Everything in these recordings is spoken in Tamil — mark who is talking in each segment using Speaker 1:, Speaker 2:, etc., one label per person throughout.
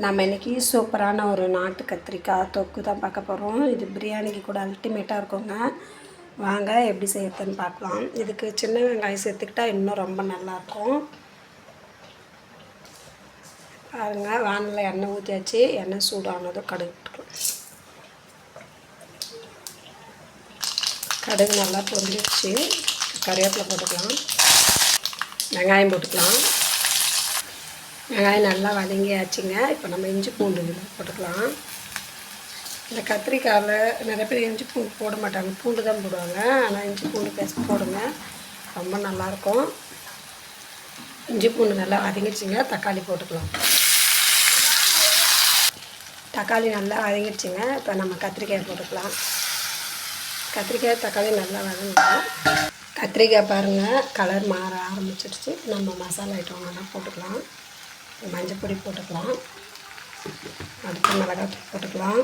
Speaker 1: நம்ம இன்றைக்கி சூப்பரான ஒரு நாட்டு கத்திரிக்காய் தொக்கு தான் பார்க்க போகிறோம். இது பிரியாணிக்கு கூட அல்டிமேட்டாக இருக்குங்க. வாங்க எப்படி செய்யறதுன்னு பார்க்கலாம். இதுக்கு சின்ன வெங்காயம் சேர்த்துக்கிட்டால் இன்னும் ரொம்ப நல்லாயிருக்கும். பாருங்கள், வானலில் எண்ணெய் ஊற்றியாச்சு. எண்ணெய் சூடானதும் கடுகு நல்லா பொரிஞ்சிடுச்சு. கருவேப்பிலை போட்டுக்கலாம், வெங்காயம் போட்டுக்கலாம். வெங்காயம் நல்லா வதங்கியாச்சுங்க. இப்போ நம்ம இஞ்சி பூண்டு போட்டுக்கலாம். இந்த கத்திரிக்காயில் நிறைய பேர் இஞ்சி பூண்டு போட மாட்டாங்க, பூண்டு தான் போடுவாங்க. ஆனால் இஞ்சி பூண்டு பேஸ்ட் போடுங்க, ரொம்ப நல்லாயிருக்கும். இஞ்சி பூண்டு நல்லா வதங்கிடுச்சுங்க. தக்காளி போட்டுக்கலாம். தக்காளி நல்லா வதங்கிடுச்சுங்க. இப்போ நம்ம கத்திரிக்காய் போட்டுக்கலாம். கத்திரிக்காய் தக்காளி நல்லா வதங்கணும். கத்திரிக்காய் பாருங்கள், கலர் மாற ஆரம்பிச்சிடுச்சு. நம்ம மசாலா ஐட்டம் நல்லா போட்டுக்கலாம். மஞ்சள் பொடி போட்டுக்கலாம். அடுத்து மிளகாத்தூள் போட்டுக்கலாம்.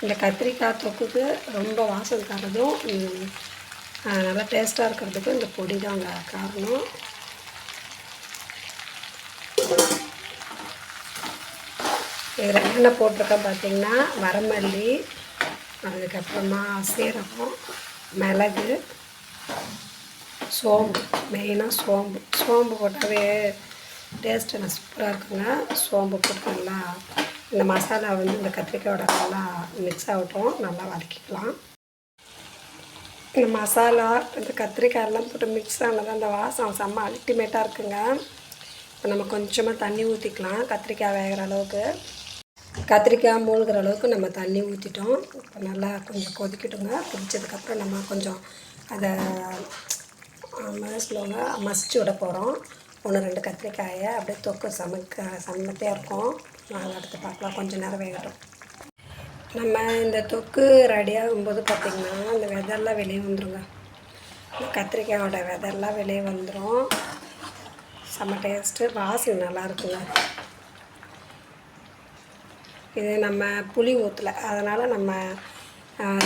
Speaker 1: இந்த கத்திரிக்காய் தொக்குக்கு ரொம்ப வாசம் தரதும் நல்லா டேஸ்ட்டாக இருக்கிறதுக்கும் இந்த பொடி தாங்க காரணம். இதில் என்னென்ன போட்டிருக்கேன் பார்த்திங்கன்னா, வரமல்லி, அதுக்கப்புறமா சீரகம், மிளகு, சோம்பு. மெயினாக சோம்பு போட்டாவே டேஸ்ட்டு நல்லா சூப்பராக இருக்குங்க. சோம்பு போட்டு நல்லா இந்த மசாலா இந்த கத்திரிக்காயோட நல்லா மிக்ஸ் ஆகட்டும். நல்லா வதக்கிக்கலாம். இந்த மசாலா இந்த கத்திரிக்காயெல்லாம் போட்டு மிக்ஸ் ஆனது அந்த வாசம் செம்ம அல்டிமேட்டாக இருக்குங்க. இப்போ நம்ம கொஞ்சமாக தண்ணி ஊற்றிக்கலாம். கத்திரிக்காய் வேகிற அளவுக்கு, கத்திரிக்காய் மூழ்கிற அளவுக்கு நம்ம தண்ணி ஊற்றிட்டோம். இப்போ நல்லா கொஞ்சம் கொதிக்கிட்டுங்க. கொதிச்சதுக்கப்புறம் நம்ம கொஞ்சம் அதை சொல்லுவாங்க மசிச்சு விட போகிறோம். 1-2 கத்திரிக்காயை அப்படியே தொக்கு செம்மத்தையாக இருக்கும். அதை எடுத்து பார்க்கலாம். கொஞ்சம் நேரம் வேகட்டும். நம்ம இந்த தொக்கு ரெடியாகும்போது பார்த்திங்கன்னா இந்த விதெல்லாம் வெளியே வந்துடுங்க. கத்திரிக்காயோட விதெல்லாம் வெளியே வந்துடும். செம்ம டேஸ்ட்டு, வாசனை நல்லா இருக்குங்க. இது நம்ம புளி ஊற்றலை, அதனால் நம்ம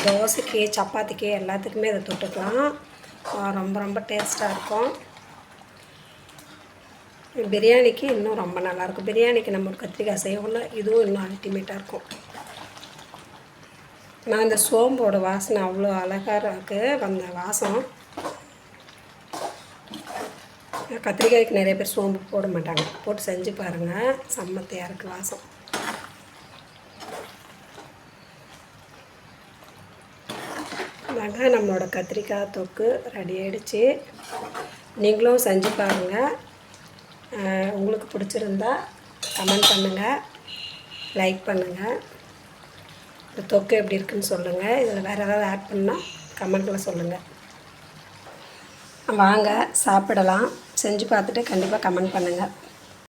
Speaker 1: தோசைக்கு, சப்பாத்திக்கு எல்லாத்துக்குமே இதை தொட்டுக்கலாம். ரொம்ப ரொம்ப டேஸ்ட்டாக இருக்கும். பிரியாணிக்கு இன்னும் ரொம்ப நல்லாயிருக்கும். பிரியாணிக்கு நம்ம ஒரு கத்திரிக்காய் செய்வோம்ல, இதுவும் இன்னும் அல்டிமேட்டாக இருக்கும். நான் இந்த சோம்போட வாசனை அவ்வளோ அழகாக இருக்குது. அந்த வாசம் கத்திரிக்காய்க்கு நிறைய பேர் சோம்பு போட மாட்டாங்க. போட்டு செஞ்சு பாருங்கள், செம்மத்தையாக இருக்குது வாசம். நாங்கள் நம்மளோட கத்திரிக்காய் தொக்கு ரெடி ஆகிடுச்சு. நீங்களும் செஞ்சு பாருங்கள். உங்களுக்கு பிடிச்சிருந்தா கமெண்ட் பண்ணுங்கள், லைக் பண்ணுங்கள். இந்த தொக்கு எப்படி இருக்குதுன்னு சொல்லுங்கள். இதில் வேறு ஏதாவது ஆட் பண்ணால் கமெண்ட்டில் சொல்லுங்கள். வாங்க சாப்பிடலாம். செஞ்சு பார்த்துட்டு கண்டிப்பாக கமெண்ட் பண்ணுங்கள்.